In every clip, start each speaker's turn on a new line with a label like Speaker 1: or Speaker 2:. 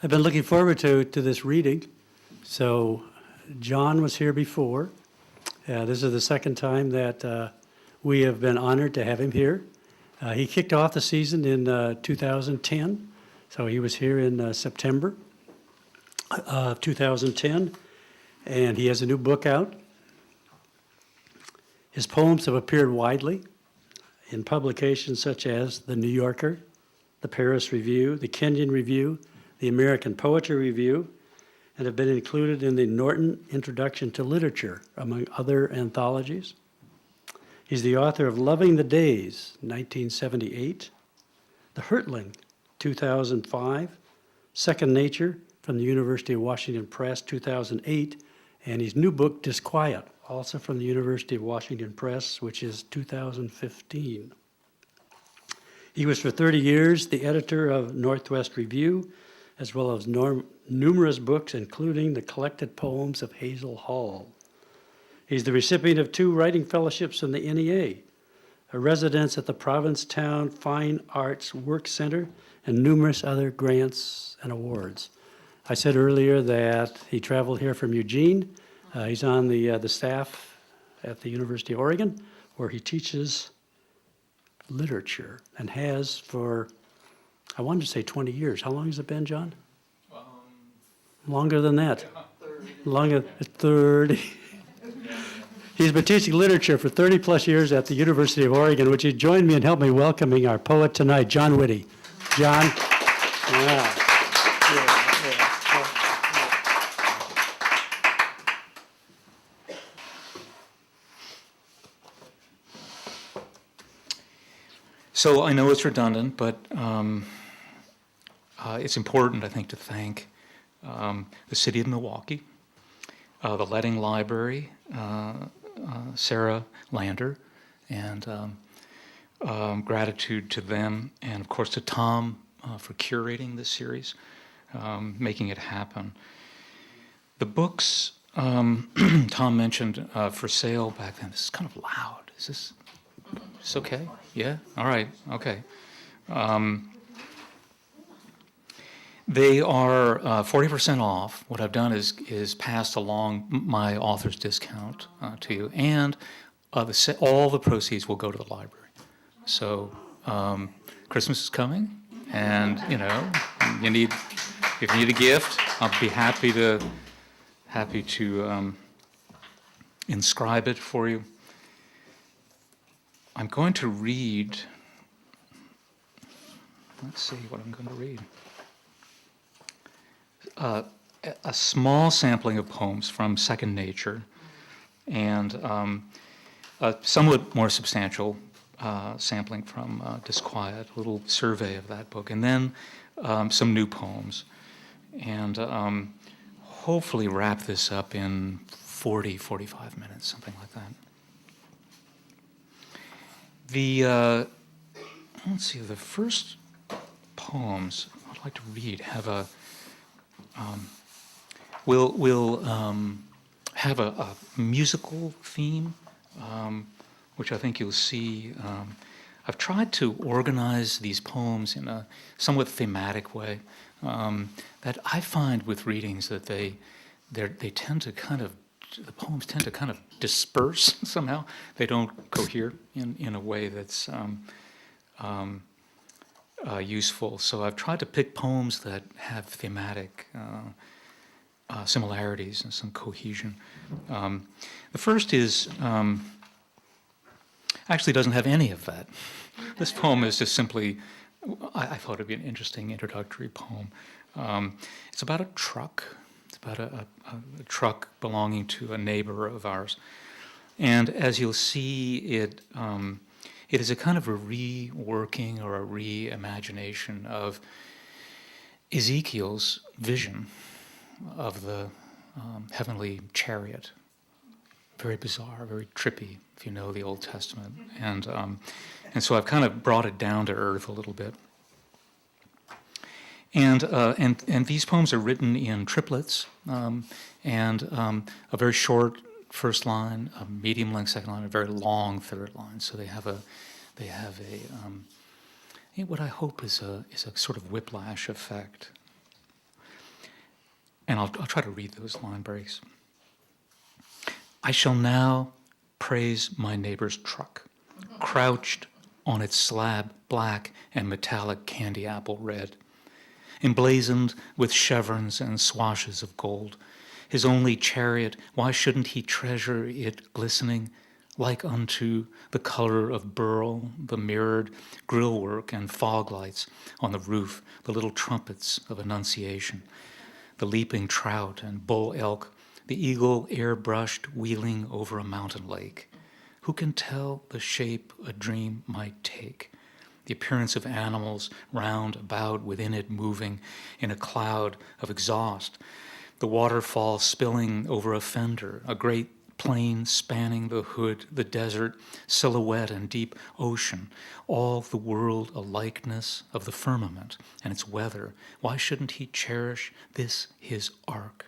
Speaker 1: I've been looking forward to this reading. So John was here before. This is the second time that we have been honored to have him here. He kicked off the season in 2010, so he was here in September of 2010, and he has a new book out. His poems have appeared widely in publications such as The New Yorker, the Paris Review, the Kenyon Review, the American Poetry Review, and have been included in the Norton Introduction to Literature, among other anthologies. He's the author of Loving the Days, 1978, The Hurtling, 2005, Second Nature, from the University of Washington Press, 2008, and his new book, Disquiet, also from the University of Washington Press, which is 2015. He was for 30 years the editor of Northwest Review, as well as numerous books, including the collected poems of Hazel Hall. He's the recipient of 2 writing fellowships from the NEA, a residence at the Provincetown Fine Arts Work Center, and numerous other grants and awards. I said earlier that he traveled here from Eugene. He's on the staff at the University of Oregon, where he teaches literature and has for, I wanted to say 20 years. How long has it been, John? Longer than that.
Speaker 2: Yeah, 30.
Speaker 1: Longer, 30. He's been teaching literature for 30 plus years at the University of Oregon, which he joined me and helped me welcoming our poet tonight, John Witte. John? Yeah.
Speaker 2: So I know it's redundant, but it's important, I think, to thank the city of Milwaukie, the Letting Library, Sarah Lander, and gratitude to them, and of course to Tom for curating this series, making it happen. The books Tom mentioned for sale back then. This is kind of loud. Is this okay? Yeah? All right. Okay. They are 40% off. What I've done is passed along my author's discount to you, and all the proceeds will go to the library. So Christmas is coming, and if you need a gift, I'll be happy to inscribe it for you. I'm going to read. Let's see what I'm going to read. A small sampling of poems from Second Nature, and a somewhat more substantial sampling from Disquiet, a little survey of that book, and then some new poems, and hopefully wrap this up in 45 minutes, something like that. Let's see, the first poems I'd like to read have a will have a musical theme, which I think you'll see. I've tried to organize these poems in a somewhat thematic way. That I find with readings that they tend to the poems tend to kind of disperse somehow. They don't cohere in a way that's useful. So I've tried to pick poems that have thematic similarities and some cohesion. The first is actually doesn't have any of that. This poem is just simply, I thought it'd be an interesting introductory poem. It's about a truck. It's about a truck belonging to a neighbor of ours. And as you'll see, it is a kind of a reworking or a reimagination of Ezekiel's vision of the heavenly chariot. Very bizarre, very trippy, if you know the Old Testament. And so I've kind of brought it down to earth a little bit. And these poems are written in triplets, and a very short first line, a medium-length second line, a very long third line. So they have what I hope is a sort of whiplash effect. and I'll try to read those line breaks. I shall now praise my neighbor's truck, crouched on its slab, black and metallic candy apple red, emblazoned with chevrons and swashes of gold. His only chariot, why shouldn't he treasure it glistening like unto the color of beryl, the mirrored grillwork and fog lights on the roof, the little trumpets of Annunciation, the leaping trout and bull elk, the eagle airbrushed wheeling over a mountain lake. Who can tell the shape a dream might take? The appearance of animals round about within it moving in a cloud of exhaust, the waterfall spilling over a fender, a great plain spanning the hood, the desert, silhouette and deep ocean, all the world a likeness of the firmament and its weather. Why shouldn't he cherish this his ark,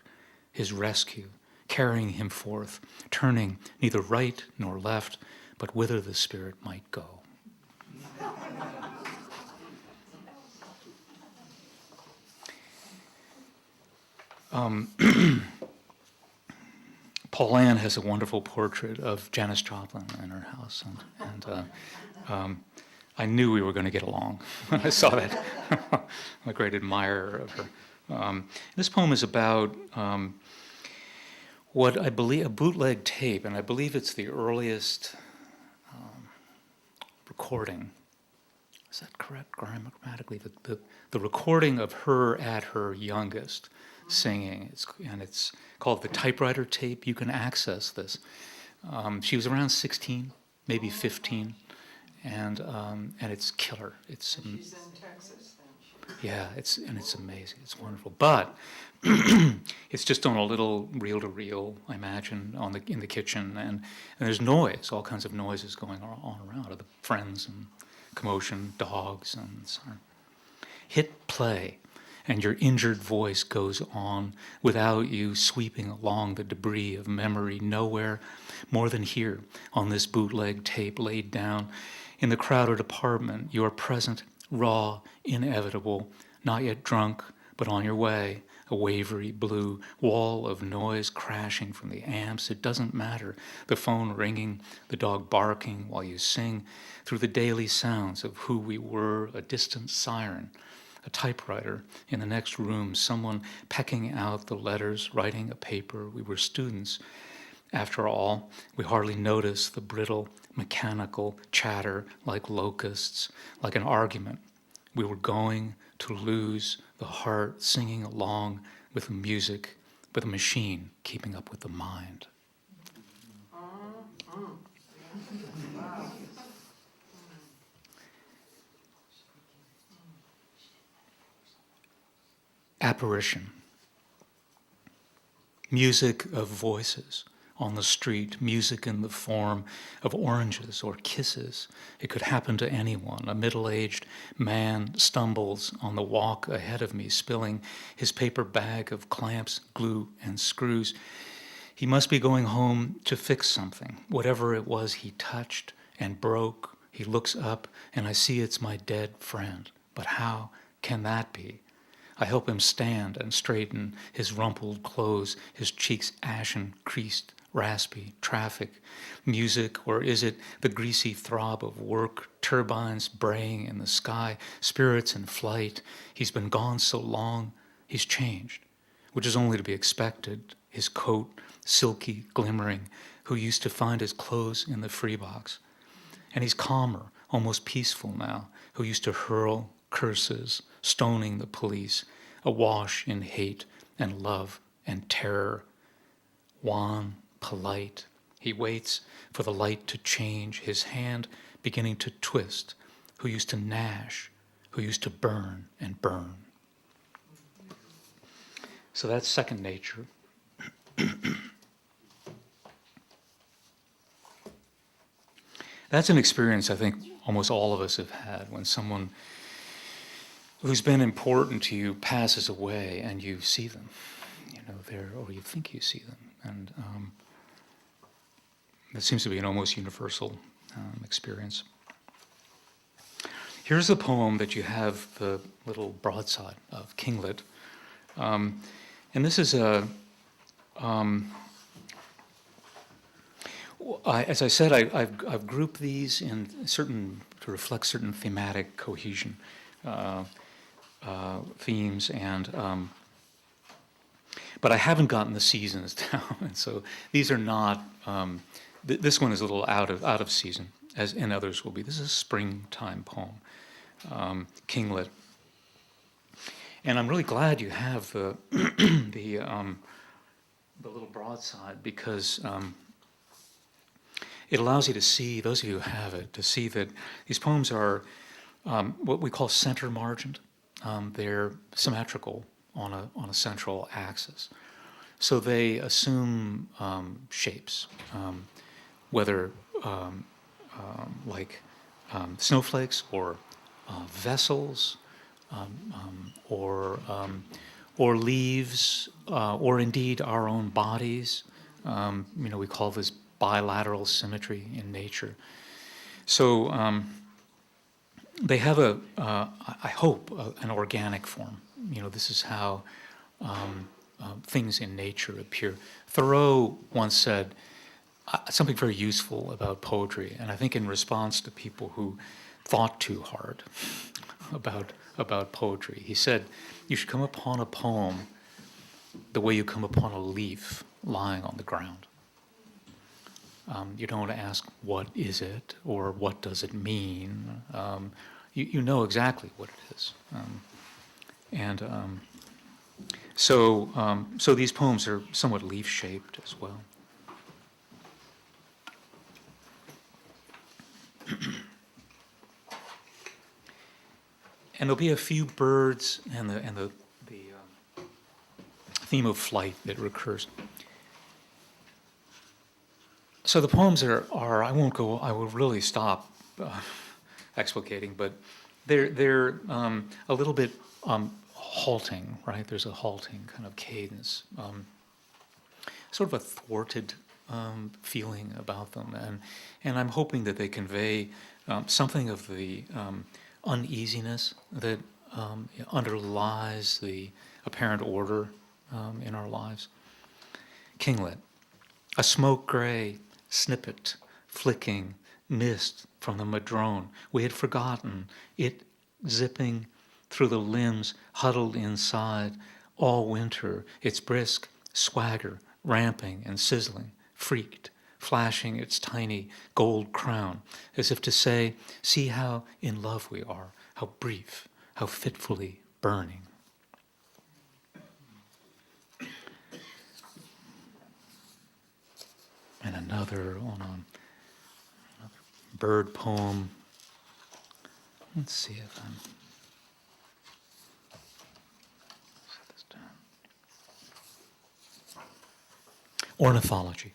Speaker 2: his rescue, carrying him forth, turning neither right nor left, but whither the spirit might go? Paul Ann has a wonderful portrait of Janis Joplin in her house, and I knew we were going to get along when I saw that. I'm a great admirer of her. This poem is about what I believe, a bootleg tape, and I believe it's the earliest recording. Is that correct grammatically? The recording of her at her youngest singing, it's called the typewriter tape. You can access this. She was around 16, maybe 15, and it's killer. It's
Speaker 3: she's in Texas then.
Speaker 2: yeah, it's amazing. It's wonderful, but it's just on a little reel-to-reel, I imagine, in the kitchen, and there's noise, all kinds of noises going on around, of the friends and commotion, dogs, and so on. Hit play, and your injured voice goes on without you sweeping along the debris of memory nowhere more than here on this bootleg tape laid down in the crowded apartment. You are present, raw, inevitable, not yet drunk, but on your way. A wavery blue wall of noise crashing from the amps. It doesn't matter. The phone ringing, the dog barking while you sing through the daily sounds of who we were, a distant siren, a typewriter in the next room, someone pecking out the letters, writing a paper. We were students. After all, we hardly noticed the brittle, mechanical chatter like locusts, like an argument. We were going to lose the heart singing along with the music, with a machine keeping up with the mind. Apparition. Music of voices on the street, music in the form of oranges or kisses. It could happen to anyone. A middle-aged man stumbles on the walk ahead of me, spilling his paper bag of clamps, glue, and screws. He must be going home to fix something, whatever it was he touched and broke. He looks up, and I see it's my dead friend. But how can that be? I help him stand and straighten his rumpled clothes, his cheeks ashen, creased, raspy, traffic, music, or is it the greasy throb of work, turbines braying in the sky, spirits in flight? He's been gone so long, he's changed, which is only to be expected. His coat, silky, glimmering, who used to find his clothes in the free box. And he's calmer, almost peaceful now, who used to hurl curses, stoning the police, awash in hate and love and terror. Wan, polite, he waits for the light to change, his hand beginning to twist, who used to gnash, who used to burn and burn. So that's second nature. That's an experience I think almost all of us have had when someone who's been important to you passes away and you see them, or you think you see them. And that seems to be an almost universal experience. Here's the poem that you have the little broadside of, Kinglet. And this is a, as I said, I've grouped these in certain, to reflect certain thematic cohesion themes, and but I haven't gotten the seasons down, and so these are not. This one is a little out of season, as and others will be. This is a springtime poem, Kinglet, and I'm really glad you have the the little broadside, because it allows you to see, those of you who have it, to see that these poems are what we call center margined. They're symmetrical on a central axis. So they assume shapes, whether like snowflakes or vessels, or leaves, or indeed our own bodies. We call this bilateral symmetry in nature. So they have I hope, an organic form. This is how things in nature appear. Thoreau once said something very useful about poetry, and I think in response to people who thought too hard about poetry. He said, you should come upon a poem the way you come upon a leaf lying on the ground. You don't ask, what is it, or what does it mean? You know exactly what it is. So these poems are somewhat leaf-shaped as well. And there'll be a few birds and the theme of flight that recurs. So the poems are I will really stop explicating, but they're a little bit halting, right? There's a halting kind of cadence, sort of a thwarted feeling about them, and I'm hoping that they convey something of the uneasiness that underlies the apparent order in our lives. Kinglet, a smoke gray snippet, flicking mist from the madrone. We had forgotten it, zipping through the limbs, huddled inside all winter, its brisk swagger ramping and sizzling, freaked, flashing its tiny gold crown, as if to say, see how in love we are, how brief, how fitfully burning. And another bird poem. Let's see if I'm set this down. Ornithology.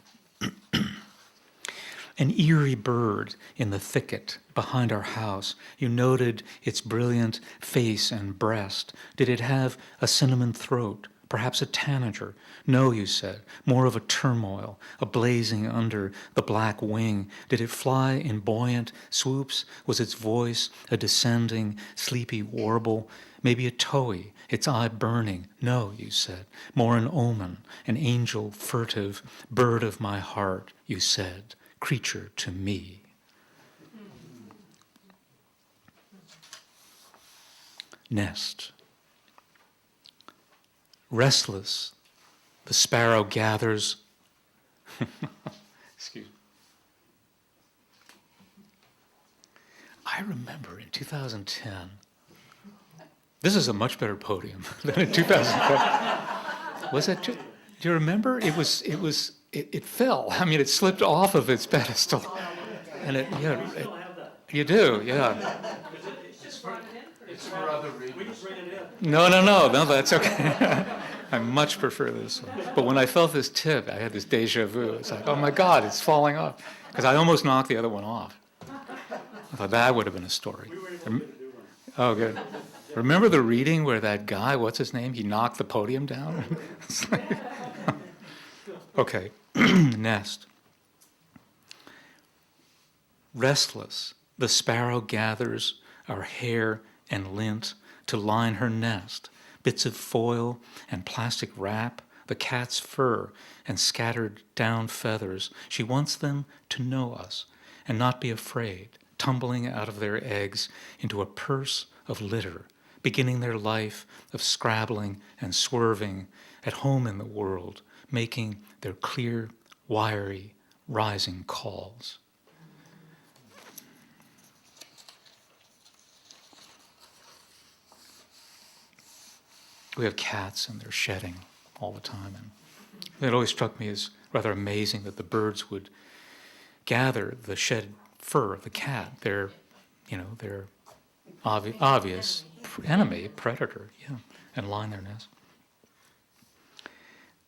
Speaker 2: An eerie bird in the thicket behind our house. You noted its brilliant face and breast. Did it have a cinnamon throat? Perhaps a tanager? No, you said, more of a turmoil, a blazing under the black wing. Did it fly in buoyant swoops? Was its voice a descending, sleepy warble? Maybe a towhee, its eye burning? No, you said, more an omen, an angel furtive, bird of my heart, you said, creature to me. Nest. Restless, the sparrow gathers. Excuse me. I remember in 2010, this is a much better podium than in 2010. Was that? Do you remember? It fell. I mean, it slipped off of its pedestal, and you do, yeah.
Speaker 1: It's for other reasons. We can bring it in.
Speaker 2: No, that's okay. I much prefer this one. But when I felt this tip, I had this deja vu. It's like, oh my God, it's falling off. Because I almost knocked the other one off. I thought that would have been a story.
Speaker 1: We were able to do one.
Speaker 2: Oh, good. Remember the reading where that guy, what's his name, he knocked the podium down? It's like, okay, nest. Restless, the sparrow gathers our hair and lint to line her nest, bits of foil and plastic wrap, the cat's fur and scattered down feathers. She wants them to know us and not be afraid, tumbling out of their eggs into a purse of litter, beginning their life of scrabbling and swerving at home in the world, making their clear, wiry, rising calls. We have cats and they're shedding all the time. And it always struck me as rather amazing that the birds would gather the shed fur of the cat, their obvious enemy, predator, and line their nest.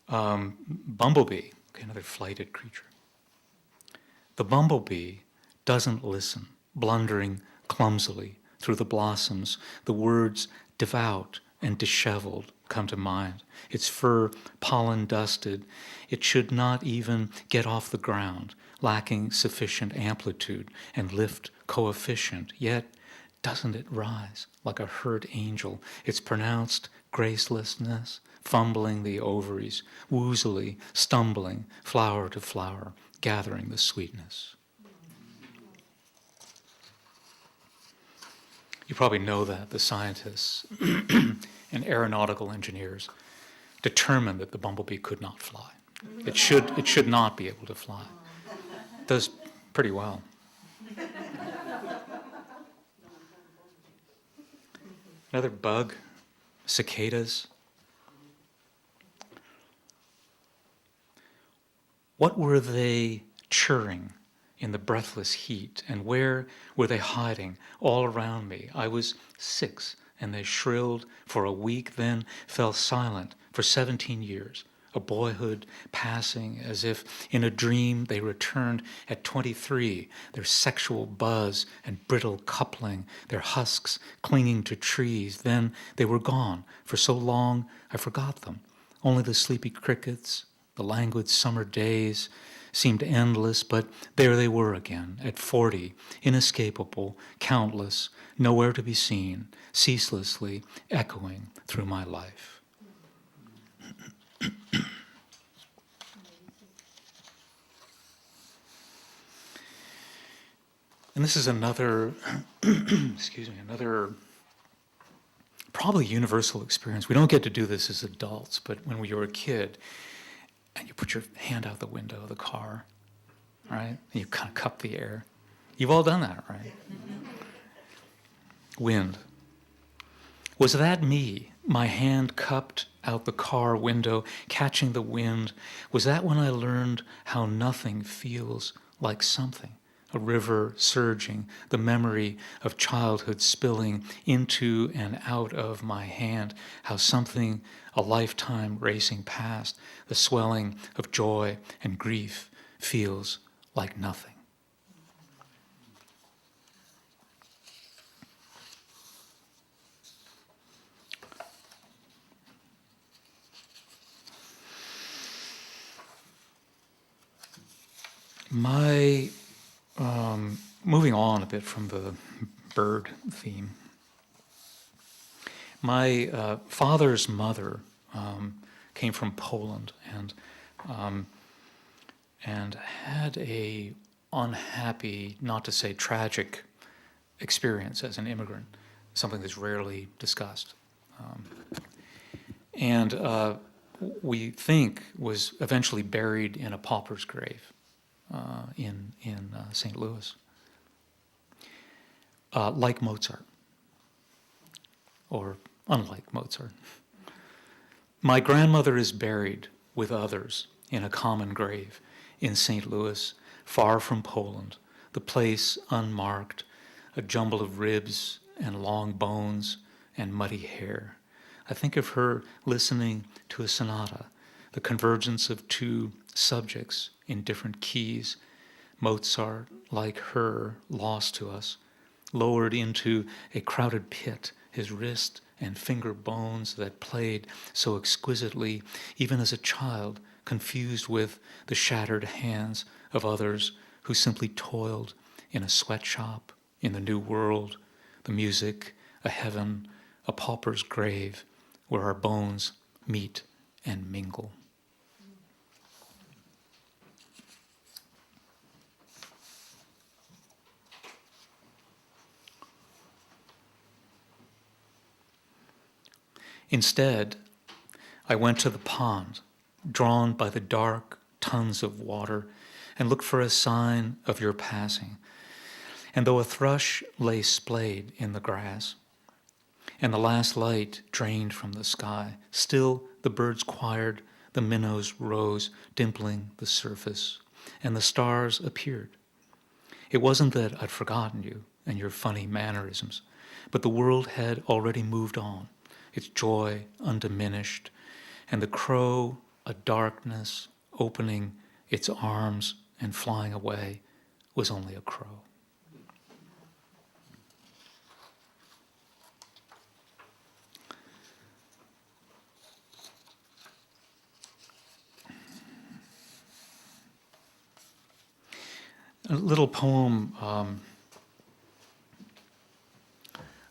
Speaker 2: Bumblebee, another flighted creature. The bumblebee doesn't listen, blundering clumsily through the blossoms. The words devout and disheveled come to mind. Its fur pollen dusted. It should not even get off the ground, lacking sufficient amplitude and lift coefficient. Yet doesn't it rise like a hurt angel, its pronounced gracelessness, fumbling the ovaries, woozily stumbling flower to flower, gathering the sweetness. You probably know that the scientists and aeronautical engineers determined that the bumblebee could not fly. It should not be able to fly. It does pretty well. Another bug, cicadas. What were they churring in the breathless heat, and where were they hiding all around me? I was 6, and they shrilled for a week, then fell silent for 17 years, a boyhood passing as if in a dream they returned at 23, their sexual buzz and brittle coupling, their husks clinging to trees. Then they were gone for so long I forgot them. Only the sleepy crickets, the languid summer days seemed endless, but there they were again, at 40, inescapable, countless, nowhere to be seen, ceaselessly echoing through my life. And this is another, another probably universal experience. We don't get to do this as adults, but when you were a kid, and you put your hand out the window of the car, right? And you kind of cup the air. You've all done that, right? Wind. Was that me, my hand cupped out the car window, catching the wind? Was that when I learned how nothing feels like something? A river surging, the memory of childhood spilling into and out of my hand, how something, a lifetime racing past, the swelling of joy and grief feels like nothing. Moving on a bit from the bird theme, my father's mother came from Poland and had a unhappy, not to say tragic, experience as an immigrant, something that's rarely discussed, and we think was eventually buried in a pauper's grave in St. Louis. Like Mozart, or unlike Mozart. My grandmother is buried with others in a common grave in St. Louis, far from Poland, the place unmarked, a jumble of ribs and long bones and muddy hair. I think of her listening to a sonata, the convergence of two subjects in different keys, Mozart, like her, lost to us, lowered into a crowded pit, his wrist and finger bones that played so exquisitely, even as a child, confused with the shattered hands of others who simply toiled in a sweatshop in the New World, the music, a heaven, a pauper's grave, where our bones meet and mingle. Instead, I went to the pond, drawn by the dark tons of water, and looked for a sign of your passing. And though a thrush lay splayed in the grass, and the last light drained from the sky, still the birds choired, the minnows rose, dimpling the surface, and the stars appeared. It wasn't that I'd forgotten you and your funny mannerisms, but the world had already moved on, its joy undiminished, and the crow, a darkness, opening its arms and flying away, was only a crow. A little poem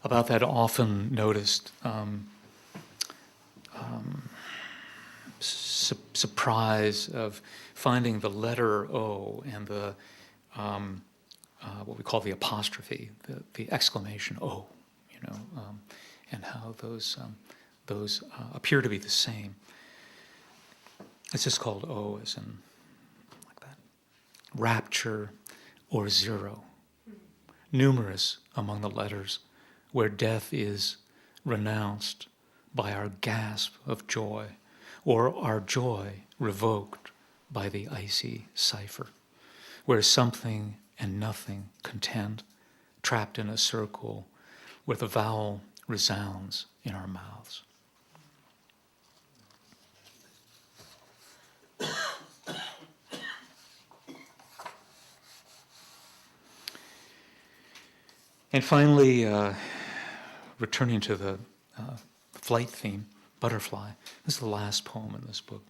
Speaker 2: about that often noticed surprise of finding the letter O and the what we call the apostrophe, the exclamation O, and how those appear to be the same. It's just called O, as in like that. Rapture or zero, numerous among the letters, where death is renounced by our gasp of joy, or our joy revoked by the icy cipher, where something and nothing contend, trapped in a circle where the vowel resounds in our mouths. And finally, returning to the flight theme, butterfly. This is the last poem in this book.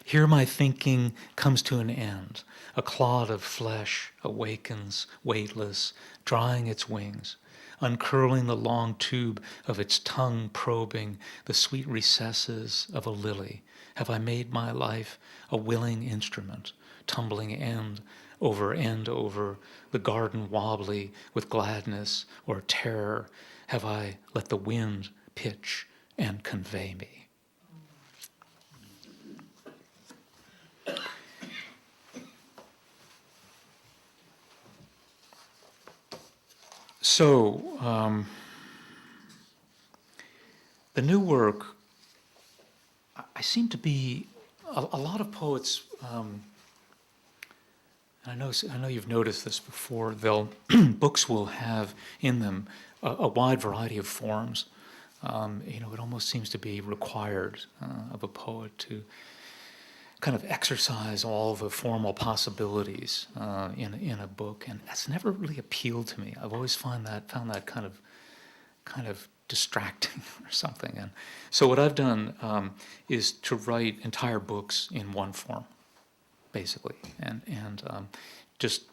Speaker 2: Here my thinking comes to an end. A clod of flesh awakens, weightless, drying its wings, uncurling the long tube of its tongue, probing the sweet recesses of a lily. Have I made my life a willing instrument, tumbling end over the garden wobbly with gladness or terror? Have I let the wind pitch and convey me? So, the new work, I seem to be, a lot of poets, I know you've noticed this before, books will have in them a wide variety of forms. It almost seems to be required of a poet to kind of exercise all the formal possibilities in a book, and that's never really appealed to me. I've always found that kind of distracting or something. And so what I've done is to write entire books in one form, basically, and just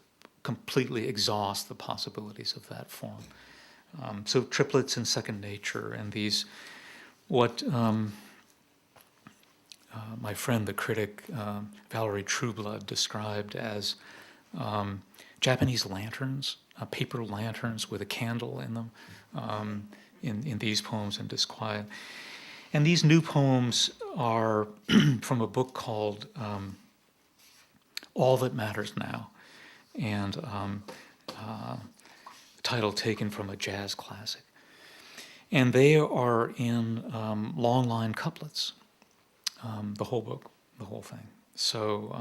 Speaker 2: completely exhaust the possibilities of that form. So triplets and second nature, and these, what my friend, the critic Valerie Trueblood, described as Japanese lanterns, paper lanterns with a candle in them, in these poems in Disquiet. And these new poems are from a book called All That Matters Now, and title taken from a jazz classic. And they are in long line couplets, the whole book, the whole thing. So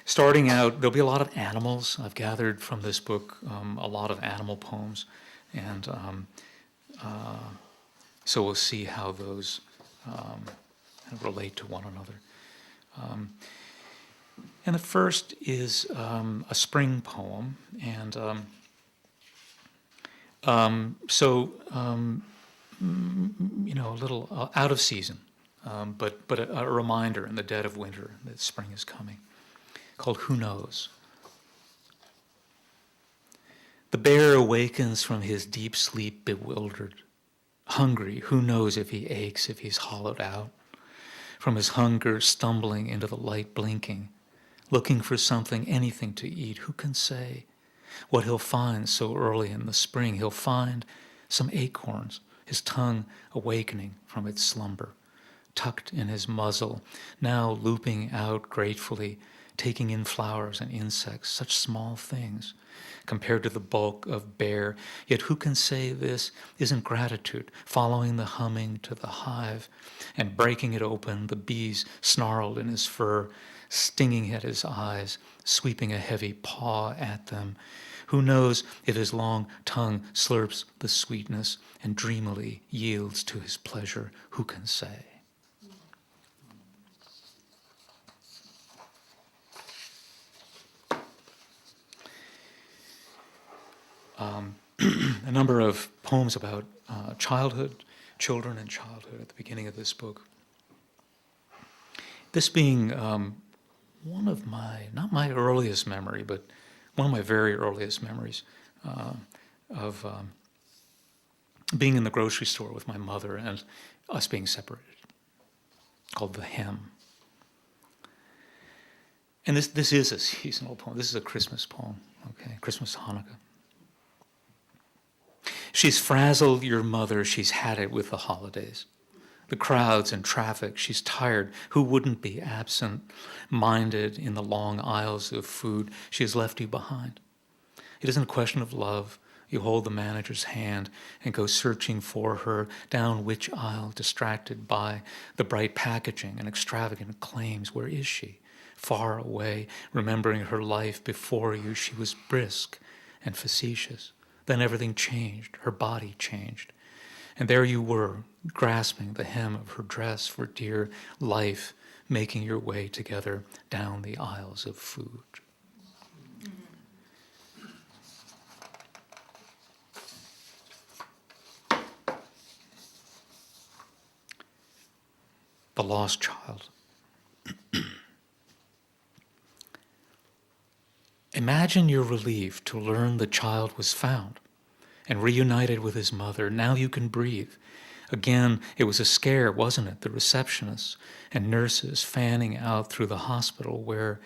Speaker 2: starting out, there'll be a lot of animals. I've gathered from this book a lot of animal poems, and so we'll see how those relate to one another. And the first is a spring poem, and a little out of season, but a reminder in the dead of winter that spring is coming, called Who Knows? The bear awakens from his deep sleep bewildered, hungry, who knows if he aches, if he's hollowed out. From his hunger stumbling into the light blinking, looking for something, anything to eat, who can say what he'll find so early in the spring? He'll find some acorns, his tongue awakening from its slumber, tucked in his muzzle, now looping out gratefully, taking in flowers and insects, such small things compared to the bulk of bear. Yet who can say this isn't gratitude, following the humming to the hive and breaking it open, the bees snarled in his fur, stinging at his eyes, sweeping a heavy paw at them. Who knows if his long tongue slurps the sweetness and dreamily yields to his pleasure? Who can say? A number of poems about childhood, children and childhood at the beginning of this book. This being one of my, not my earliest memory, but one of my very earliest memories of being in the grocery store with my mother and us being separated, called The Hymn. And this is a seasonal poem. This is a Christmas poem, okay? Christmas, Hanukkah. She's frazzled your mother, she's had it with the holidays. The crowds and traffic, she's tired. Who wouldn't be absent-minded in the long aisles of food? She has left you behind. It isn't a question of love. You hold the manager's hand and go searching for her down which aisle, distracted by the bright packaging and extravagant claims. Where is she? Far away, remembering her life before you. She was brisk and facetious. Then everything changed. Her body changed. And there you were, grasping the hem of her dress for dear life, making your way together down the aisles of food. The lost child. Imagine your relief to learn the child was found and reunited with his mother. Now you can breathe. Again, it was a scare, wasn't it? The receptionists and nurses fanning out through the hospital where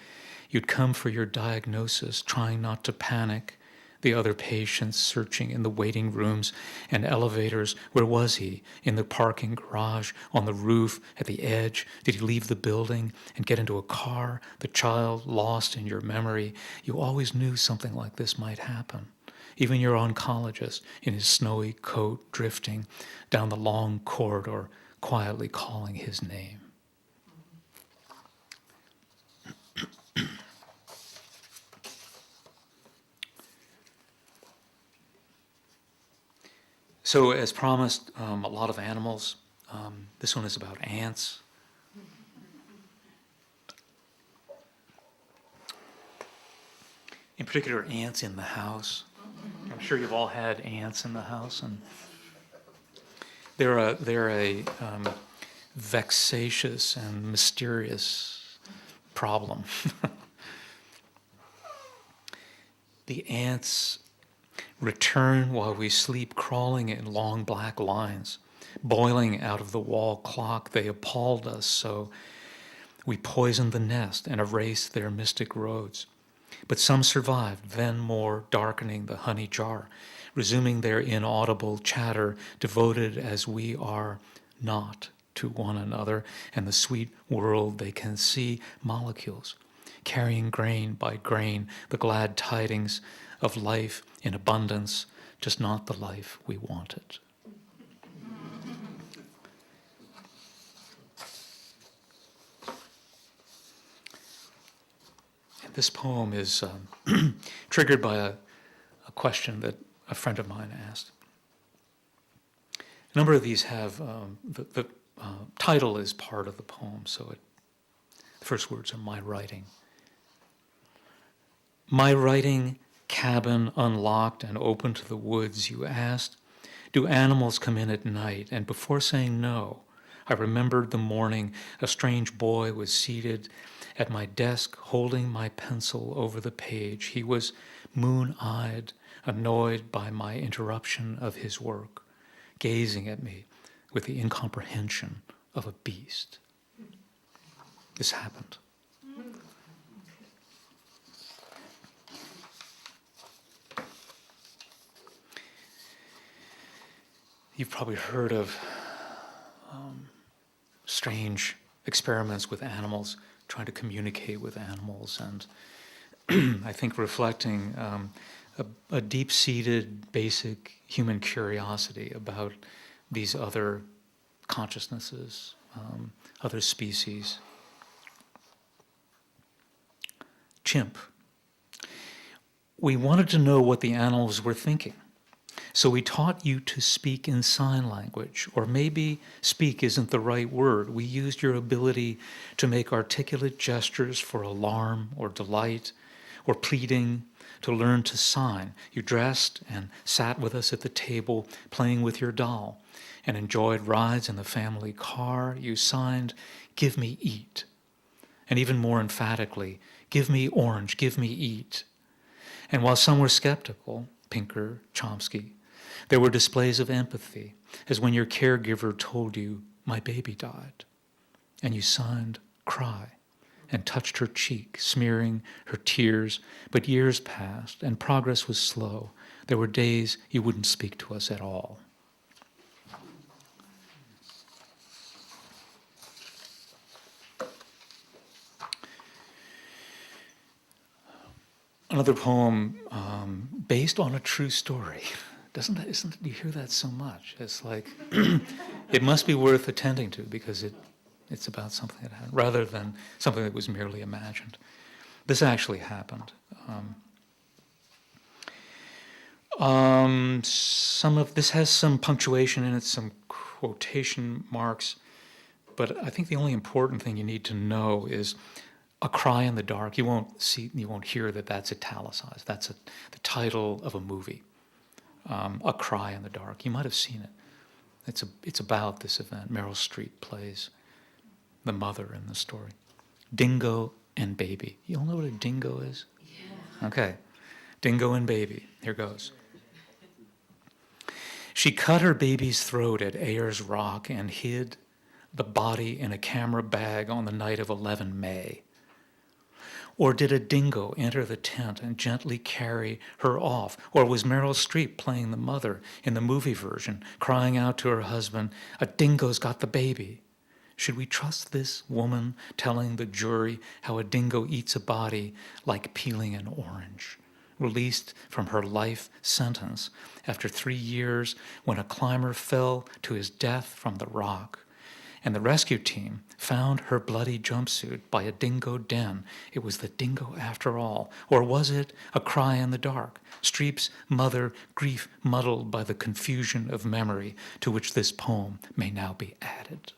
Speaker 2: you'd come for your diagnosis, trying not to panic. The other patients searching in the waiting rooms and elevators. Where was he? In the parking garage, on the roof, at the edge? Did he leave the building and get into a car? The child lost in your memory. You always knew something like this might happen. Even your oncologist in his snowy coat drifting down the long corridor, quietly calling his name. So as promised, a lot of animals. This one is about ants. In particular, ants in the house. I'm sure you've all had ants in the house, and they're a vexatious and mysterious problem. The ants return while we sleep, crawling in long black lines, boiling out of the wall clock. They appalled us, so we poisoned the nest and erased their mystic roads. But some survived, then more, darkening the honey jar, resuming their inaudible chatter, devoted as we are not to one another and the sweet world they can see, molecules, carrying grain by grain the glad tidings of life in abundance, just not the life we wanted. And this poem is triggered by a question that a friend of mine asked. A number of these have, the title is part of the poem, so the first words are my writing. My writing, cabin unlocked and open to the woods, you asked, do animals come in at night? And before saying no, I remembered the morning a strange boy was seated at my desk holding my pencil over the page. He was moon-eyed, annoyed by my interruption of his work, gazing at me with the incomprehension of a beast. This happened. You've probably heard of strange experiments with animals, trying to communicate with animals, and I think reflecting a deep-seated, basic human curiosity about these other consciousnesses, other species. Chimp. We wanted to know what the animals were thinking. So we taught you to speak in sign language, or maybe speak isn't the right word. We used your ability to make articulate gestures for alarm or delight or pleading to learn to sign. You dressed and sat with us at the table playing with your doll and enjoyed rides in the family car. You signed, "Give me eat." And even more emphatically, "Give me orange, give me eat." And while some were skeptical, Pinker, Chomsky, there were displays of empathy, as when your caregiver told you, "My baby died," and you signed, "Cry," and touched her cheek, smearing her tears. But years passed, and progress was slow. There were days you wouldn't speak to us at all. Another poem based on a true story. Isn't you hear that so much? It's like, it must be worth attending to because it's about something that happened, rather than something that was merely imagined. This actually happened. Some of this has some punctuation in it, some quotation marks, but I think the only important thing you need to know is "A Cry in the Dark." You won't hear that that's italicized. That's the title of a movie. "A Cry in the Dark." You might have seen it. It's about this event. Meryl Streep plays the mother in the story. Dingo and Baby. You all know what a dingo is? Yeah. Okay. Dingo and Baby. Here goes. She cut her baby's throat at Ayers Rock and hid the body in a camera bag on the night of 11 May. Or did a dingo enter the tent and gently carry her off? Or was Meryl Streep playing the mother in the movie version, crying out to her husband, "A dingo's got the baby"? Should we trust this woman telling the jury how a dingo eats a body like peeling an orange? Released from her life sentence after 3 years when a climber fell to his death from the rock, and the rescue team found her bloody jumpsuit by a dingo den. It was the dingo after all. Or was it a cry in the dark? Streep's mother, grief muddled by the confusion of memory to which this poem may now be added.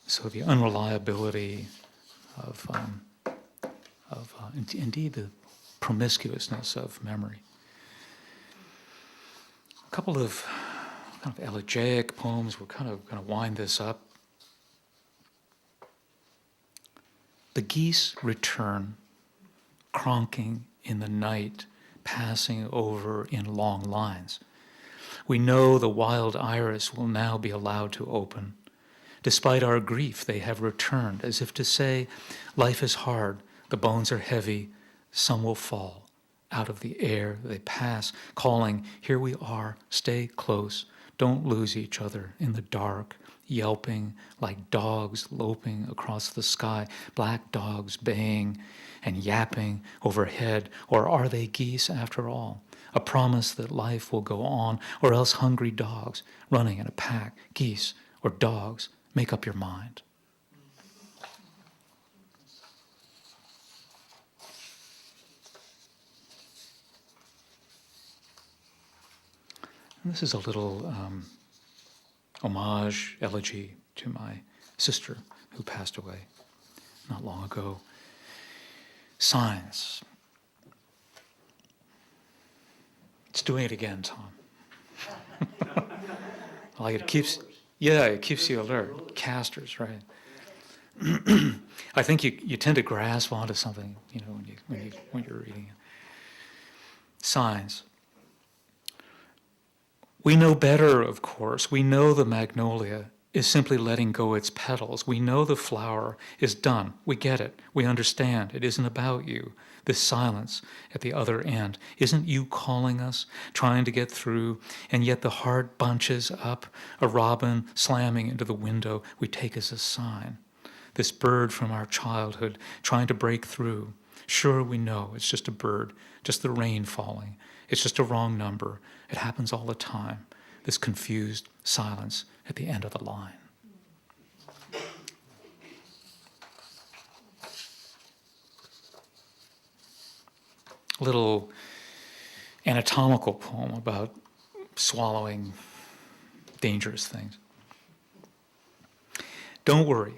Speaker 2: So the unreliability of indeed the promiscuousness of memory. A couple of kind of elegiac poems. We're kind of going to wind this up. The geese return, cronking in the night, passing over in long lines. We know the wild iris will now be allowed to open. Despite our grief, they have returned, as if to say, life is hard, the bones are heavy, some will fall. Out of the air they pass, calling, "Here we are, stay close. Don't lose each other in the dark," yelping like dogs loping across the sky, black dogs baying and yapping overhead. Or are they geese after all? A promise that life will go on, or else hungry dogs running in a pack, geese or dogs, make up your mind. And this is a little homage, elegy to my sister who passed away not long ago. Signs. It's doing it again, Tom. Like it keeps you alert. Casters, right? I think you tend to grasp onto something, when you're reading it. Signs. We know better, of course. We know the magnolia is simply letting go its petals. We know the flower is done. We get it. We understand. It isn't about you. This silence at the other end isn't you calling us, trying to get through, and yet the heart bunches up, a robin slamming into the window we take as a sign. This bird from our childhood trying to break through. Sure, we know it's just a bird, just the rain falling. It's just a wrong number. It happens all the time. This confused silence at the end of the line. A little anatomical poem about swallowing dangerous things. Don't worry.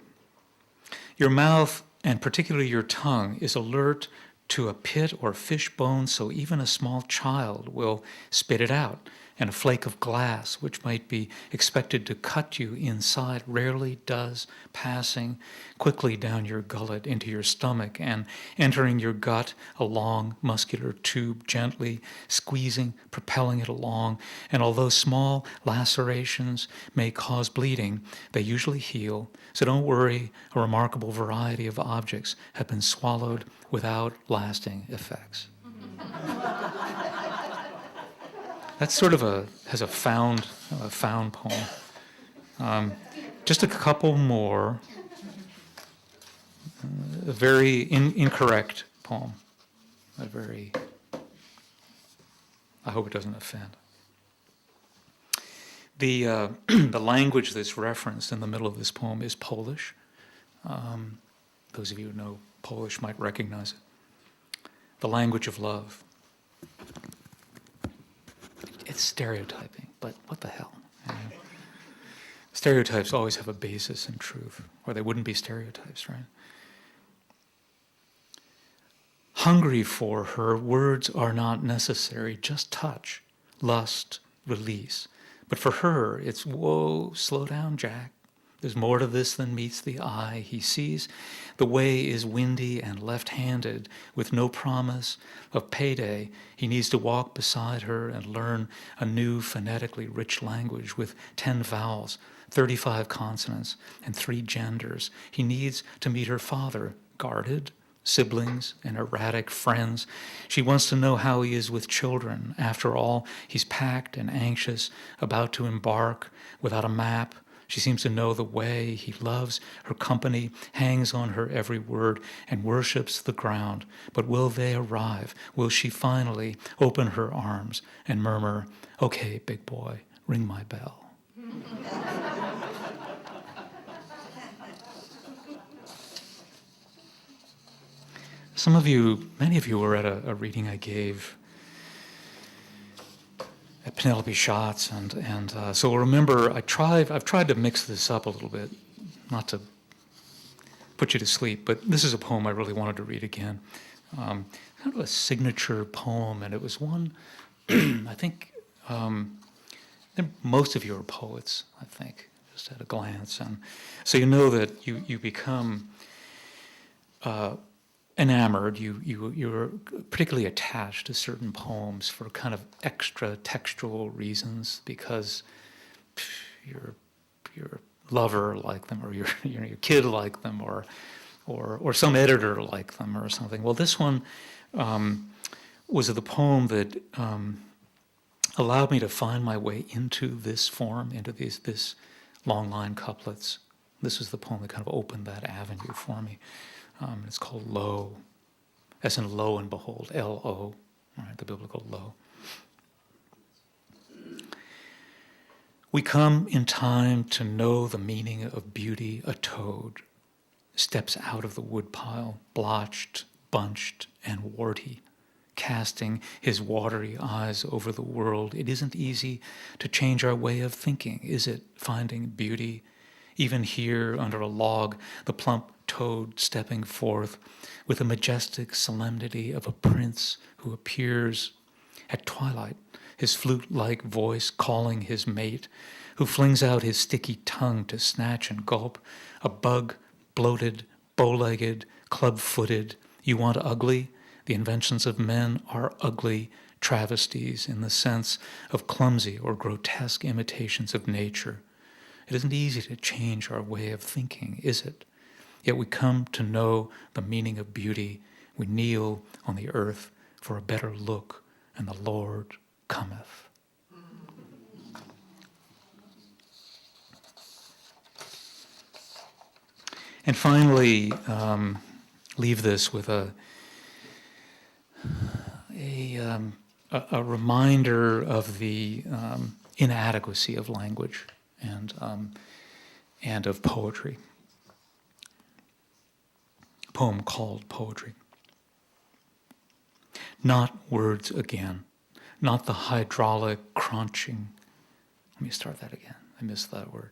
Speaker 2: Your mouth, and particularly your tongue, is alert to a pit or fish bone, so even a small child will spit it out. And a flake of glass, which might be expected to cut you inside, rarely does, passing quickly down your gullet into your stomach and entering your gut, a long muscular tube, gently squeezing, propelling it along. And although small lacerations may cause bleeding, they usually heal. So don't worry, a remarkable variety of objects have been swallowed without lasting effects. That's sort of has a found poem. Just a couple more. A very incorrect poem. I hope it doesn't offend. The language that's referenced in the middle of this poem is Polish. Those of you who know Polish might recognize it. The language of love. It's stereotyping, but what the hell? You know? Stereotypes always have a basis in truth, or they wouldn't be stereotypes, right? Hungry for her, words are not necessary, just touch, lust, release. But for her, it's, whoa, slow down, Jack. There's more to this than meets the eye. He sees the way is windy and left-handed with no promise of payday. He needs to walk beside her and learn a new phonetically rich language with 10 vowels, 35 consonants, and 3 genders. He needs to meet her father, guarded, siblings, and erratic friends. She wants to know how he is with children. After all, he's packed and anxious, about to embark without a map. She seems to know the way. He loves her company, hangs on her every word, and worships the ground. But will they arrive? Will she finally open her arms and murmur, "Okay, big boy, ring my bell"? Many of you were at a reading I gave at Penelope Schatz, and so remember, I've tried to mix this up a little bit, not to put you to sleep, but this is a poem I really wanted to read again. Kind of a signature poem, and it was one, I think most of you are poets, I think, just at a glance, and so you know that you become enamored, you're particularly attached to certain poems for kind of extra textual reasons because your lover liked them, or your kid liked them, or some editor liked them, or something. Well, this one was the poem that allowed me to find my way into this form, into this long line couplets. This was the poem that kind of opened that avenue for me. It's called Lo, as in lo and behold, L-O, right, the biblical lo. We come in time to know the meaning of beauty. A toad steps out of the woodpile, blotched, bunched, and warty, casting his watery eyes over the world. It isn't easy to change our way of thinking, is it, finding beauty? Even here, under a log, the plump toad stepping forth with the majestic solemnity of a prince who appears at twilight, his flute-like voice calling his mate, who flings out his sticky tongue to snatch and gulp, a bug, bloated, bow-legged, club-footed. You want ugly? The inventions of men are ugly, travesties in the sense of clumsy or grotesque imitations of nature. It isn't easy to change our way of thinking, is it? Yet we come to know the meaning of beauty. We kneel on the earth for a better look, and the Lord cometh. And finally, leave this with a reminder of the inadequacy of language and of poetry. A poem called Poetry. Not words again, not the hydraulic crunching. Let me start that again. I missed that word.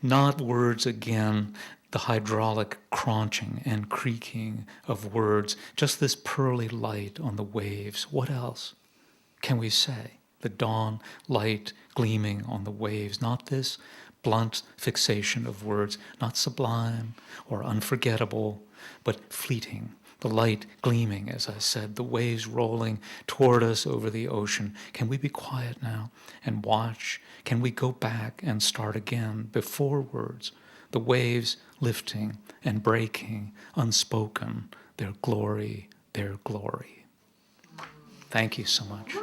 Speaker 2: Not words again, the hydraulic crunching and creaking of words, just this pearly light on the waves. What else can we say? The dawn light gleaming on the waves, not this blunt fixation of words, not sublime or unforgettable, but fleeting. The light gleaming, as I said, the waves rolling toward us over the ocean. Can we be quiet now and watch? Can we go back and start again before words? The waves lifting and breaking, unspoken, their glory, their glory. Thank you so much.